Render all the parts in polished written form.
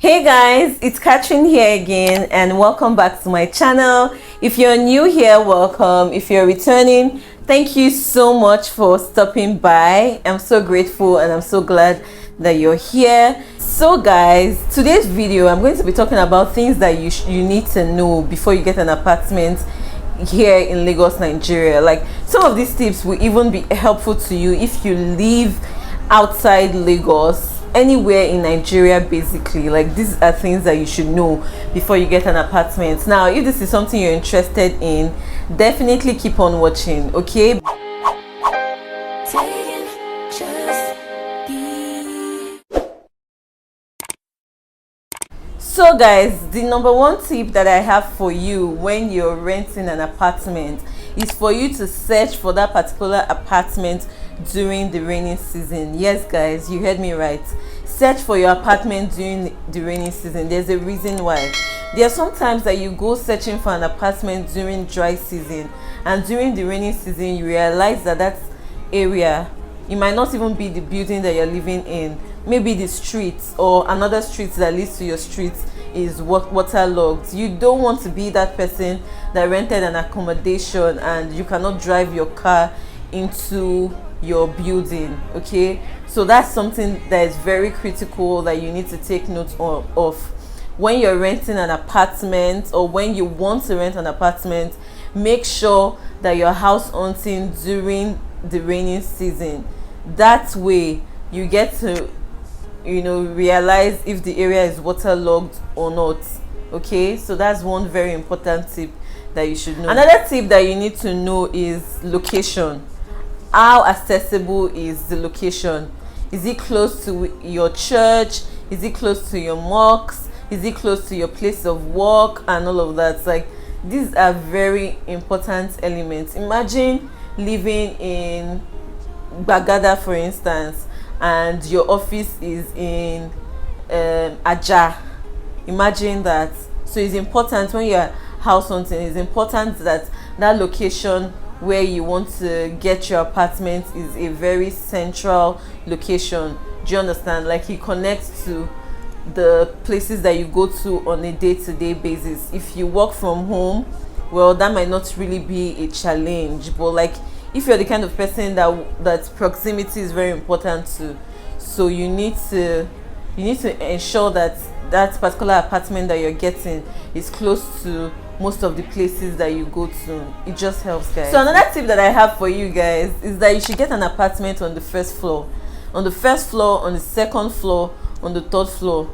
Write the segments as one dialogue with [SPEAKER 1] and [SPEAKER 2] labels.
[SPEAKER 1] Hey guys, it's Katherine here again and welcome back to my channel. If you're new here, welcome. If you're returning, thank you so much for stopping by. I'm so grateful and I'm so glad that you're here. So guys, today's video I'm going to be talking about things that you need to know before you get an apartment here in Lagos, Nigeria. Like, some of these tips will even be helpful to you if you live outside Lagos, anywhere in Nigeria basically. Like, these are things that you should know before you get an apartment. Now, if this is something you're interested in, definitely keep on watching, okay? So guys, the number one tip that I have for you when you're renting an apartment is for you to search for that particular apartment during the rainy season. Yes guys, you heard me right. Search for your apartment during the rainy season. There's a reason why. There are some times that you go searching for an apartment during dry season, and during the rainy season you realize that that area, it might not even be the building that you're living in. Maybe the streets or another street that leads to your street is waterlogged. You don't want to be that person that rented an accommodation and you cannot drive your car into your building, okay? So that's something that is very critical that you need to take note of when you're renting an apartment, or when you want to rent an apartment. Make sure that you're house hunting during the rainy season. That way you get to realize if the area is waterlogged or not, okay? So that's one very important tip that you should know. Another tip that you need to know is location. How accessible is the location? Is it close to your church? Is it close to your mosque? Is it close to your place of work and all of that? Like, these are very important elements. Imagine living in Bagada, for instance, and your office is in Aja. Imagine that. So it's important when you're house hunting, it's important that that location where you want to get your apartment is a very central location. Do you understand? Like, it connects to the places that you go to on a day-to-day basis. If you work from home, well, that might not really be a challenge, but like, if you're the kind of person that proximity is very important to, so you need to ensure that that particular apartment that you're getting is close to most of the places that you go to. It just helps, guys. So another tip that I have for you guys is that you should get an apartment on the first floor. On the first floor, on the second floor, on the third floor.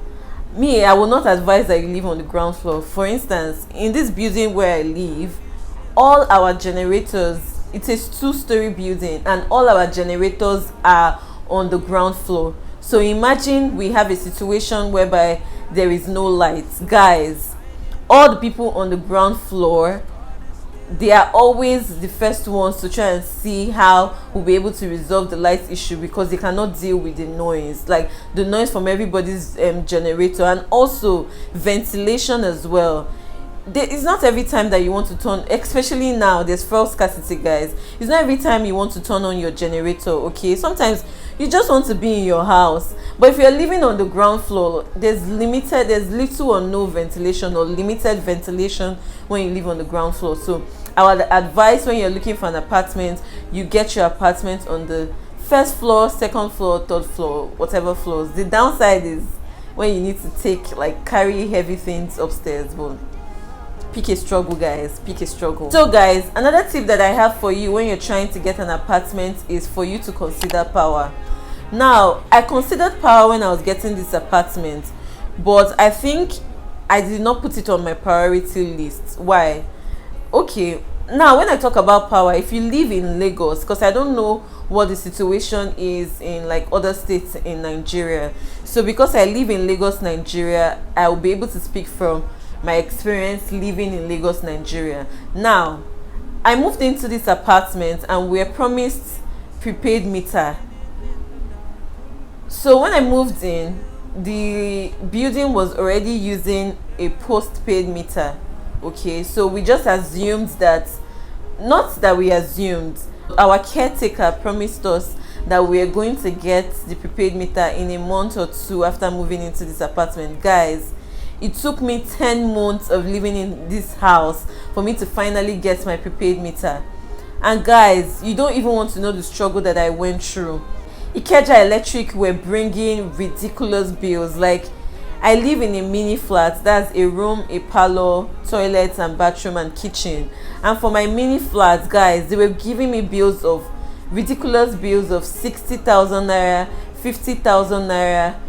[SPEAKER 1] Me, I will not advise that you live on the ground floor. For instance, in this building where I live, all our generators, it's a 2-story building, and all our generators are on the ground floor. So imagine we have a situation whereby there is no lights. Guys, all the people on the ground floor, they are always the first ones to try and see how we'll be able to resolve the light issue, because they cannot deal with the noise, like the noise from everybody's generator, and also ventilation as well. It's not every time that you want to turn, especially now there's fuel scarcity, guys. It's not every time you want to turn on your generator, okay? Sometimes you just want to be in your house, but if you're living on the ground floor, there's little or no ventilation, or limited ventilation when you live on the ground floor. So our advice when you're looking for an apartment, you get your apartment on the first floor, second floor, third floor, whatever floors. The downside is when you need to carry heavy things upstairs, but pick a struggle, guys. Pick a struggle. So guys, another tip that I have for you when you're trying to get an apartment is for you to consider power. Now, I considered power when I was getting this apartment, but I think I did not put it on my priority list. Why? Okay, now when I talk about power, if you live in Lagos, because I don't know what the situation is in like other states in Nigeria, so because I live in Lagos, Nigeria, I will be able to speak from my experience living in Lagos, Nigeria. Now, I moved into this apartment and we were promised prepaid meter. So when I moved in, the building was already using a postpaid meter, okay? So we just assumed that, not that we assumed, our caretaker promised us that we are going to get the prepaid meter in a month or two after moving into this apartment. Guys, it took me 10 months of living in this house for me to finally get my prepaid meter. And guys, you don't even want to know the struggle that I went through. Ikeja Electric were bringing ridiculous bills. Like, I live in a mini flat. That's a room, a parlor, toilets and bathroom and kitchen. And for my mini flat, guys, they were giving me bills of ridiculous bills of 60,000 naira, 50,000 naira.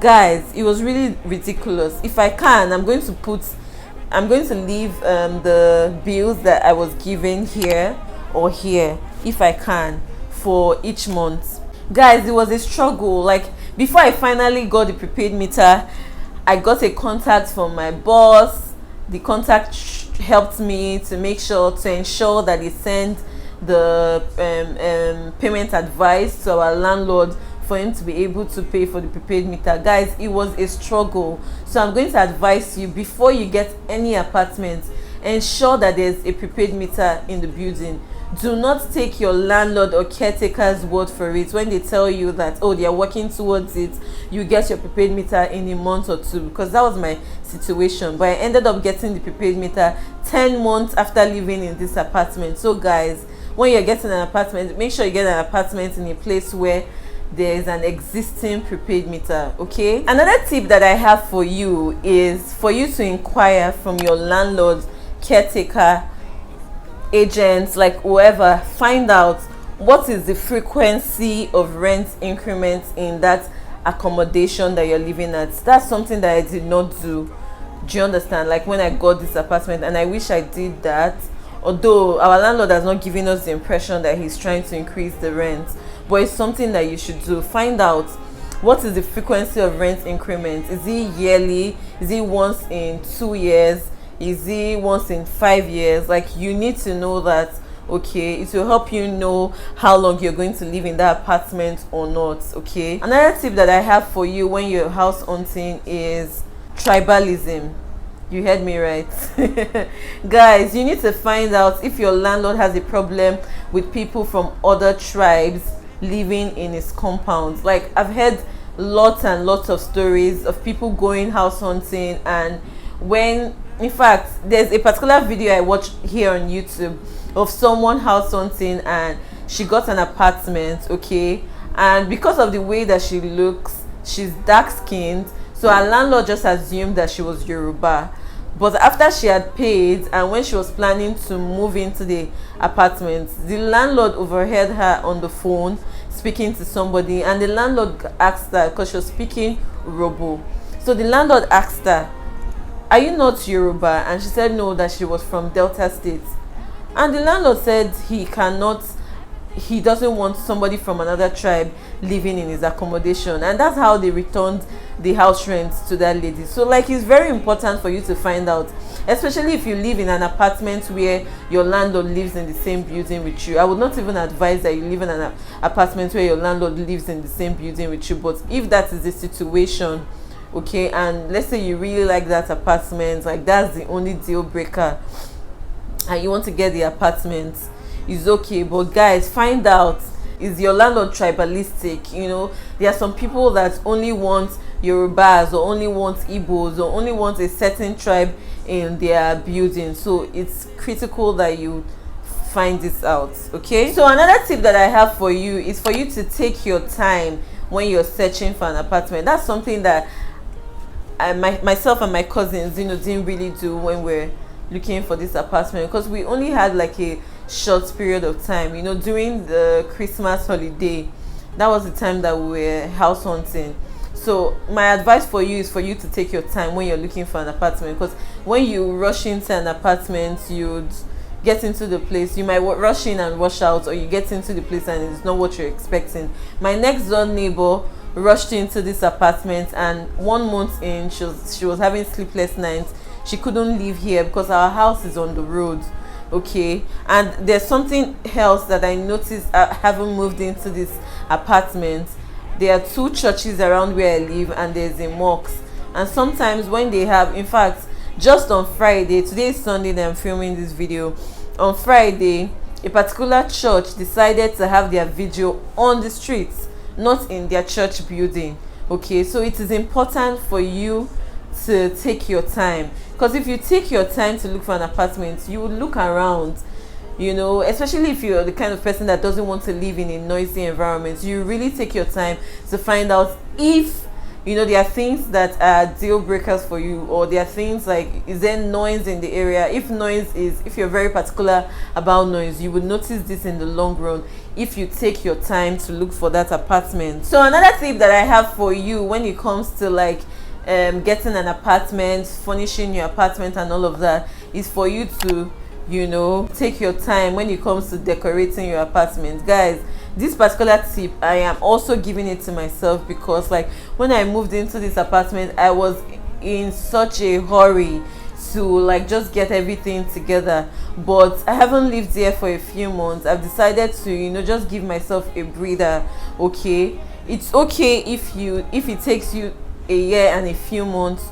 [SPEAKER 1] Guys, it was really ridiculous. If I can, I'm going to leave the bills that I was given here or here, if I can, for each month. Guys, it was a struggle. Like, before I finally got the prepaid meter, I got a contact from my boss. The contact helped me to ensure that he sent the payment advice to our landlord for him to be able to pay for the prepaid meter. Guys, it was a struggle. So I'm going to advise you, before you get any apartment, ensure that there's a prepaid meter in the building. Do not take your landlord or caretaker's word for it when they tell you that, oh, they are working towards it, you get your prepaid meter in a month or two, because that was my situation. But I ended up getting the prepaid meter 10 months after living in this apartment. So guys, when you're getting an apartment, make sure you get an apartment in a place where there is an existing prepaid meter. Okay, another tip that I have for you is for you to inquire from your landlord, caretaker, agents, like whoever. Find out what is the frequency of rent increments in that accommodation that you're living at. That's something that I did not do. Do you understand? Like, when I got this apartment, and I wish I did that, although our landlord has not given us the impression that he's trying to increase the rent, but it's something that you should do. Find out what is the frequency of rent increments. Is it yearly? Is it once in 2 years? Is it once in 5 years? Like, you need to know that. Okay, it will help you know how long you're going to live in that apartment or not. Okay, another tip that I have for you when you're house hunting is tribalism. You heard me right. Guys, you need to find out if your landlord has a problem with people from other tribes living in his compounds. Like, I've heard lots and lots of stories of people going house hunting, and in fact, there's a particular video I watched here on YouTube of someone house hunting, and she got an apartment, okay, and because of the way that she looks, she's dark skinned, so her landlord just assumed that she was Yoruba. But after she had paid, and when she was planning to move into the apartment, the landlord overheard her on the phone speaking to somebody, and the landlord asked her, because she was speaking Robo, so the landlord asked her, "Are you not Yoruba?" And she said no, that she was from Delta State. And the landlord said he doesn't want somebody from another tribe living in his accommodation, and that's how they returned the house rent to that lady. So, like, it's very important for you to find out, especially if you live in an apartment where your landlord lives in the same building with you. I would not even advise that you live in an apartment where your landlord lives in the same building with you, but if that is the situation, okay, and let's say you really like that apartment, like that's the only deal breaker, and you want to get the apartment, is okay. But guys, find out, is your landlord tribalistic? You know, there are some people that only want Yorubas, or only want Igbos, or only want a certain tribe in their building. So it's critical that you find this out. Okay, so another tip that I have for you is for you to take your time when you're searching for an apartment. That's something that myself and my cousins, didn't really do when we're looking for this apartment, because we only had like a short period of time. During the Christmas holiday, that was the time that we were house hunting. So my advice for you is for you to take your time when you're looking for an apartment, because when you rush into an apartment, you'd get into the place, you might rush in and rush out, or you get into the place and it's not what you're expecting. My next door neighbor rushed into this apartment, and 1 month in, she was having sleepless nights. She couldn't live here because our house is on the road. Okay, and there's something else that I noticed having moved into this apartment. There are 2 churches around where I live, and there's a mosque. And sometimes when they have, in fact, just on Friday, today is Sunday that I'm filming this video, on Friday a particular church decided to have their video on the streets, not in their church building. Okay, so it is important for you to take your time, because if you take your time to look for an apartment, you will look around, you know, especially if you're the kind of person that doesn't want to live in a noisy environment. You really take your time to find out if, you know, there are things that are deal breakers for you, or there are things like, is there noise in the area? If you're very particular about noise, you would notice this in the long run if you take your time to look for that apartment. So another tip that I have for you when it comes to like getting an apartment, furnishing your apartment and all of that, is for you to, you know, take your time when it comes to decorating your apartment. Guys, this particular tip, I am also giving it to myself, because like when I moved into this apartment, I was in such a hurry to like just get everything together, but I haven't lived there for a few months. I've decided to, you know, just give myself a breather. Okay, it's okay if it takes you a year and a few months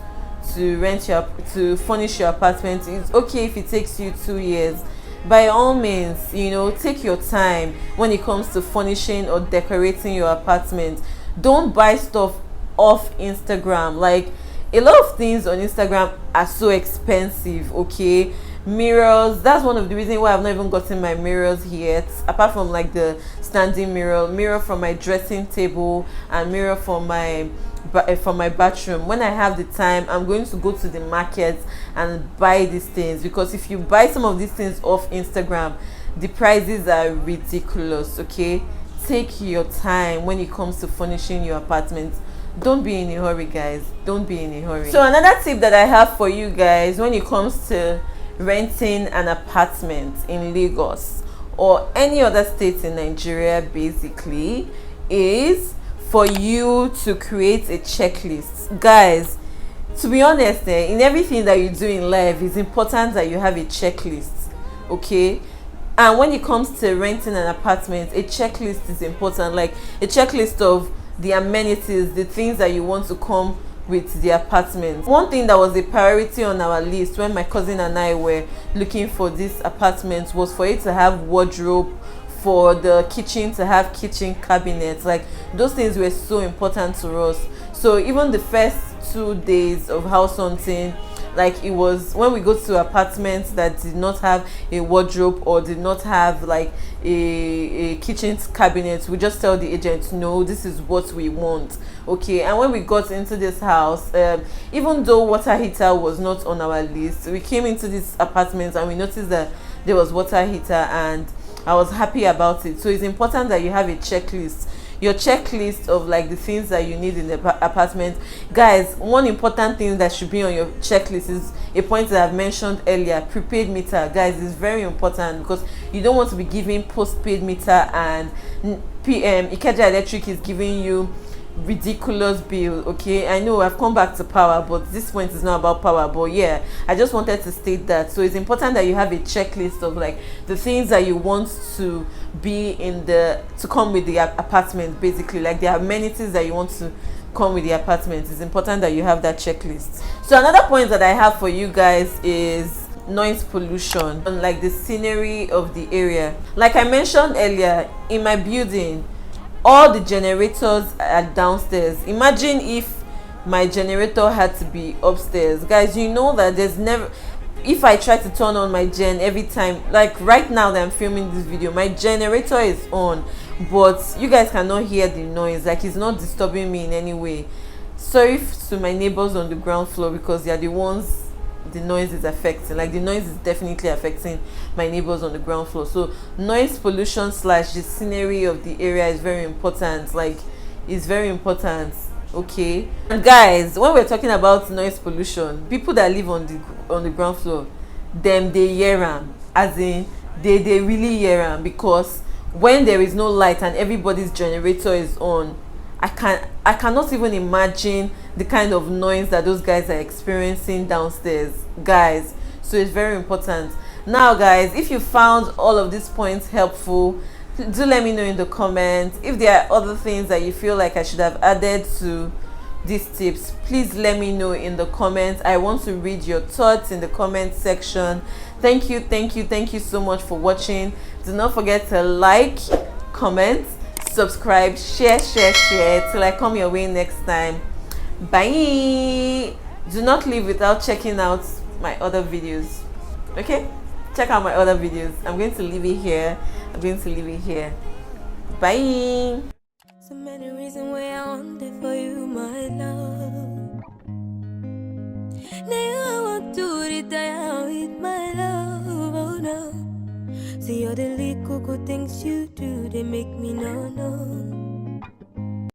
[SPEAKER 1] to furnish your apartment. It's okay if it takes you 2 years. By all means, you know, take your time when it comes to furnishing or decorating your apartment. Don't buy stuff off Instagram. Like, a lot of things on Instagram are so expensive. Okay, mirrors, that's one of the reasons why I've not even gotten my mirrors yet, apart from like the standing mirror from my dressing table, and mirror for my bathroom. When I have the time, I'm going to go to the market and buy these things, because if you buy some of these things off Instagram, the prices are ridiculous. Okay, take your time when it comes to furnishing your apartment. Don't be in a hurry, guys. Don't be in a hurry. So another tip that I have for you guys when it comes to renting an apartment in Lagos or any other state in Nigeria basically, is for you to create a checklist. Guys, to be honest, in everything that you do in life, it's important that you have a checklist. Okay, and when it comes to renting an apartment, a checklist is important. Like a checklist of the amenities, the things that you want to come with the apartment. One thing that was a priority on our list when my cousin and I were looking for this apartment was for it to have wardrobe, for the kitchen to have kitchen cabinets. Like, those things were so important to us. So even the first 2 days of house hunting, like, it was when we go to apartments that did not have a wardrobe or did not have like a kitchen cabinet, we just tell the agent, no, this is what we want. Okay, and when we got into this house, even though water heater was not on our list, we came into this apartment and we noticed that there was water heater, and I was happy about it. So it's important that you have a checklist, your checklist of like the things that you need in the apartment. Guys, one important thing that should be on your checklist is a point that I've mentioned earlier: prepaid meter. Guys, it's very important, because you don't want to be giving postpaid meter and Ikeja Electric is giving you ridiculous bill. Okay, I know I've come back to power, but this point is not about power, but yeah, I just wanted to state that. So it's important that you have a checklist of like the things that you want to be to come with the apartment, basically, like the amenities that you want to come with the apartment. It's important that you have that checklist. So another point that I have for you guys is noise pollution, and like the scenery of the area. Like I mentioned earlier, in my building, all the generators are downstairs. Imagine if my generator had to be upstairs. Guys, you know that there's never, if I try to turn on my gen every time, like right now that I'm filming this video, my generator is on, but you guys cannot hear the noise. Like, it's not disturbing me in any way. Sorry to my neighbors on the ground floor, because they are the ones the noise is affecting. Like, the noise is definitely affecting my neighbors on the ground floor. So noise pollution / the scenery of the area is very important. Like, it's very important. Okay, and guys, when we're talking about noise pollution, people that live on the ground floor, them, they hear am, as in they really hear am, because when there is no light and everybody's generator is on, I cannot even imagine the kind of noise that those guys are experiencing downstairs, guys. So it's very important. Now guys, if you found all of these points helpful, do let me know in the comments if there are other things that you feel like I should have added to these tips, please let me know in the comments. I want to read your thoughts in the comment section. Thank you so much for watching. Do not forget to like, comment, subscribe, share till I come your way next time. Bye. Do not leave without checking out my other videos. Okay, check out my other videos. I'm going to leave it here. Bye.
[SPEAKER 2] So many reasons why I want it for you, my love. Now I want to retire with my love, oh no. See all the little things you do, they make me no.